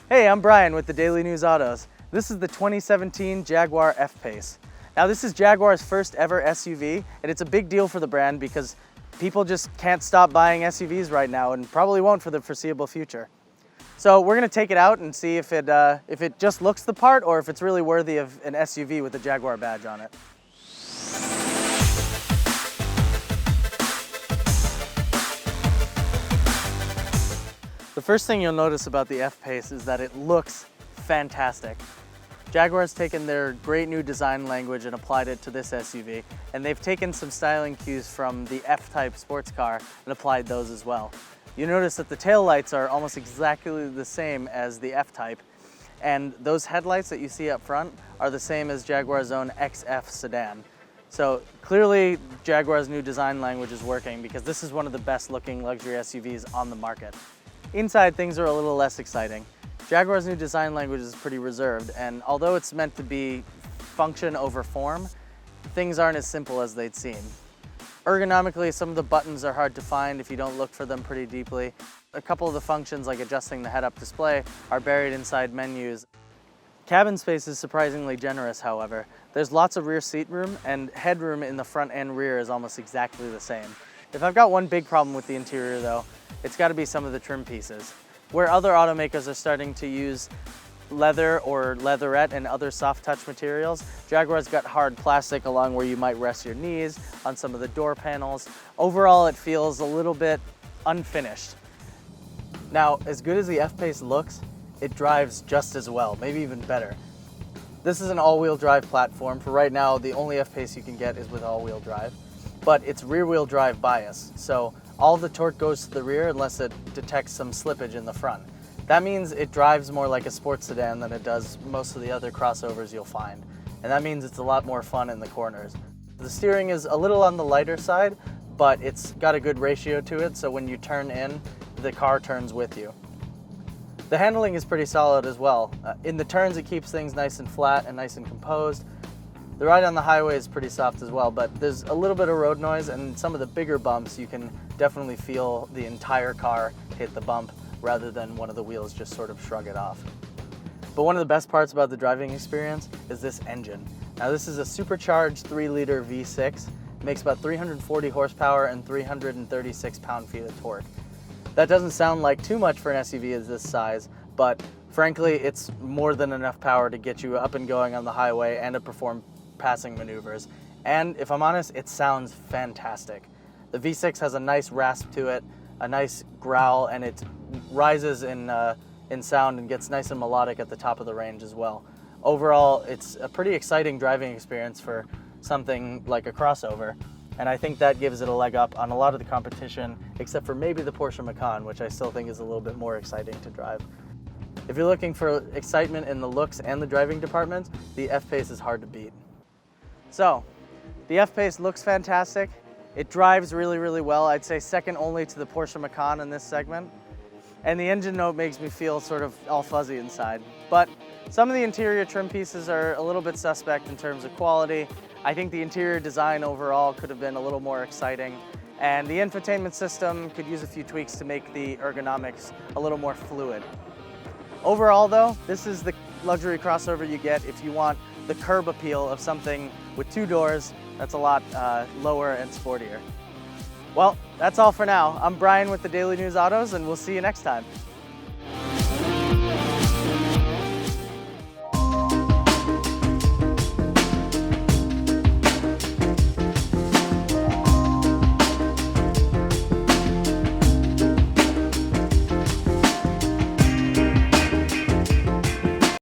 Hey, I'm Brian with the Daily News Autos. This is the 2017 Jaguar F-Pace. Now this is Jaguar's first ever SUV, and it's a big deal for the brand because people just can't stop buying SUVs right now and probably won't for the foreseeable future. So we're gonna take it out and see if it just looks the part or if it's really worthy of an SUV with the Jaguar badge on it. The first thing you'll notice about the F-Pace is that it looks fantastic. Jaguar's taken their great new design language and applied it to this SUV, and they've taken some styling cues from the F-Type sports car and applied those as well. You notice that the taillights are almost exactly the same as the F-Type, and those headlights that you see up front are the same as Jaguar's own XF sedan. So clearly Jaguar's new design language is working because this is one of the best looking luxury SUVs on the market. Inside, things are a little less exciting. Jaguar's new design language is pretty reserved, and although it's meant to be function over form, things aren't as simple as they'd seem. Ergonomically, some of the buttons are hard to find if you don't look for them pretty deeply. A couple of the functions, like adjusting the head-up display, are buried inside menus. Cabin space is surprisingly generous, however. There's lots of rear seat room, and headroom in the front and rear is almost exactly the same. If I've got one big problem with the interior though, it's got to be some of the trim pieces. Where other automakers are starting to use leather or leatherette and other soft touch materials, Jaguar's got hard plastic along where you might rest your knees, on some of the door panels. Overall, it feels a little bit unfinished. Now, as good as the F-Pace looks, it drives just as well, maybe even better. This is an all-wheel drive platform. For right now, the only F-Pace you can get is with all-wheel drive, but it's rear-wheel drive bias, so all the torque goes to the rear unless it detects some slippage in the front. That means it drives more like a sports sedan than it does most of the other crossovers you'll find. And that means it's a lot more fun in the corners. The steering is a little on the lighter side, but it's got a good ratio to it, so when you turn in, the car turns with you. The handling is pretty solid as well. In the turns, it keeps things nice and flat and nice and composed. The ride on the highway is pretty soft as well, but there's a little bit of road noise, and some of the bigger bumps you can definitely feel the entire car hit the bump rather than one of the wheels just sort of shrug it off. But one of the best parts about the driving experience is this engine. Now this is a supercharged 3-liter V6, makes about 340 horsepower and 336 pound-feet of torque. That doesn't sound like too much for an SUV of this size, but frankly it's more than enough power to get you up and going on the highway and to perform passing maneuvers. And if I'm honest, it sounds fantastic. The V6 has a nice rasp to it, a nice growl, and it rises in sound and gets nice and melodic at the top of the range as well. Overall, it's a pretty exciting driving experience for something like a crossover, and I think that gives it a leg up on a lot of the competition, except for maybe the Porsche Macan, which I still think is a little bit more exciting to drive. If you're looking for excitement in the looks and the driving department, the F-Pace is hard to beat. So, the F-Pace looks fantastic. It drives really, really well. I'd say second only to the Porsche Macan in this segment. And the engine note makes me feel sort of all fuzzy inside. But some of the interior trim pieces are a little bit suspect in terms of quality. I think the interior design overall could have been a little more exciting. And the infotainment system could use a few tweaks to make the ergonomics a little more fluid. Overall though, this is the luxury crossover you get if you want the curb appeal of something with 2 doors that's a lot lower and sportier. Well, that's all for now. I'm Brian with the Daily News Autos, and we'll see you next time.